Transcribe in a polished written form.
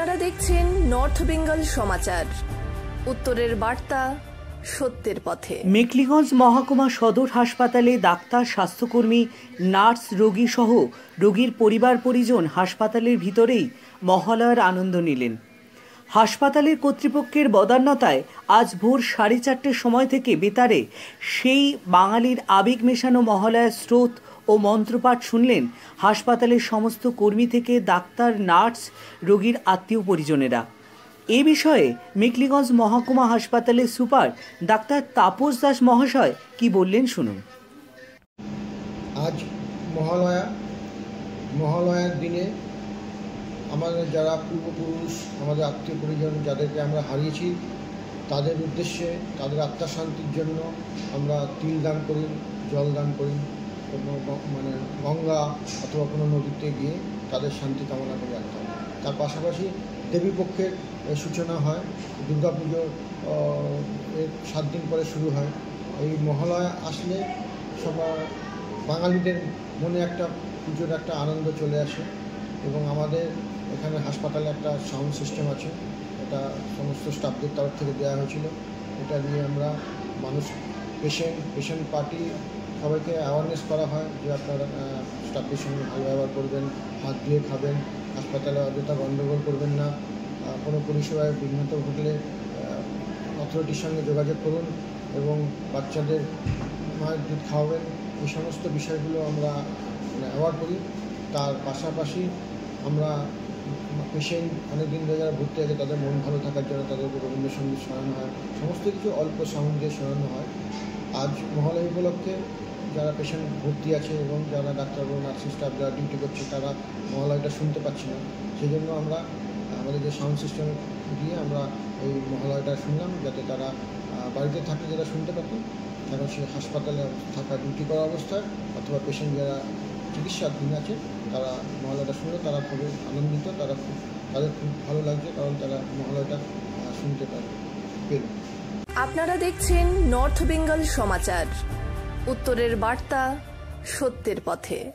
আপনারা দেখছেন নর্থ বেঙ্গল সমাচার, উত্তরের বার্তা, সত্যের পথে। মেখলিগঞ্জ মহকুমা সদর হাসপাতালে ডাক্তার, স্বাস্থ্যকর্মী, নার্স, রোগী সহ রোগীর পরিবার পরিজন হাসপাতালের ভিতরেই মহালয়ার আনন্দ নিলেন। হাসপাতালের কর্তৃপক্ষের বদান্যতায় আজ ভোর 4:30টার সময় থেকে বেতারে সেই বাঙালির আবেগ মেশানো মহালয়ার স্রোত ও মন্ত্রপাঠ শুনলেন হাসপাতালের সমস্ত কর্মী থেকে ডাক্তার, নার্স, রোগীর আত্মীয় পরিজনেরা। এ বিষয়ে মেখলিগঞ্জ মহকুমা হাসপাতালের সুপার ডাক্তার তাপস দাস মহাশয় কি বললেন শুনুন। আজ মহালয়ার দিনে আমাদের যারা পূর্বপুরুষ, আমাদের আত্মীয় পরিজন যাদেরকে আমরা হারিয়েছি, তাদের উদ্দেশ্যে, তাদের আত্মার শান্তির জন্য আমরা তিল দান করি, জল দান করি, কোনো গঙ্গা অথবা কোনো নদীতে গিয়ে তাদের শান্তি কামনা করি আত্মা। তার পাশাপাশি দেবীপক্ষের সূচনা হয়, দুর্গাপুজো এর 7 দিন পরে শুরু হয়। এই মহালয়া আসলে সবার বাঙালিদের মনে একটা পুজোর একটা আনন্দ চলে আসে। এবং আমাদের এখানে হাসপাতালে একটা সাউন্ড সিস্টেম আছে, এটা সমস্ত স্টাফদের তরফ থেকে দেওয়া হয়েছিল। এটা দিয়ে আমরা পেশেন্ট পার্টি সবাইকে অ্যাওয়ারনেস করা হয় যে আপনারা স্টাফদের সঙ্গে ভালো ব্যবহার করবেন, হাত ধুয়ে খাবেন, হাসপাতালে অযথা গণ্ডগোল করবেন না, কোনো পরিষেবায় বিঘ্নতা ঘটলে অথরিটির সঙ্গে যোগাযোগ করুন এবং বাচ্চাদের মায়ের দুধ খাওয়াবেন। এই সমস্ত বিষয়গুলো আমরা অ্যাওয়ার করি। তার পাশাপাশি আমরা পেশেন্ট অনেকদিন ধরে যারা ভর্তি আছে তাদের মন ভালো থাকার জন্য তাদেরকে রবীন্দ্রসঙ্গীত শোনানো হয়, সমস্ত কিছু অল্প সাউন্ড দিয়ে শোনানো হয়। আজ মহালয়া উপলক্ষে যারা পেশেন্ট ভর্তি আছে এবং যারা ডাক্তারবাবু, নার্সিং স্টাফ যারা ডিউটি করছে তারা মহালয়াটা শুনতে পাচ্ছে না, সেই জন্য আমরা আমাদের যে সাউন্ড সিস্টেম দিয়ে আমরা এই মহালয়াটা শুনলাম, যাতে তারা বাড়িতে থাকলে যারা শুনতে পারতেন, এখন সে হাসপাতালে থাকা ডিউটি করা অবস্থায় অথবা পেশেন্ট যারা চিকিৎসাধীন আছে তারা মহালয়াটা শুনলে তারা খুবই আনন্দিত, তাদের খুব ভালো লাগছে, কারণ তারা মহালয়াটা শুনতে পেল। আপনারা দেখছেন নর্থ বেঙ্গল সমাচার, উত্তরের বার্তা, সত্যের পথে।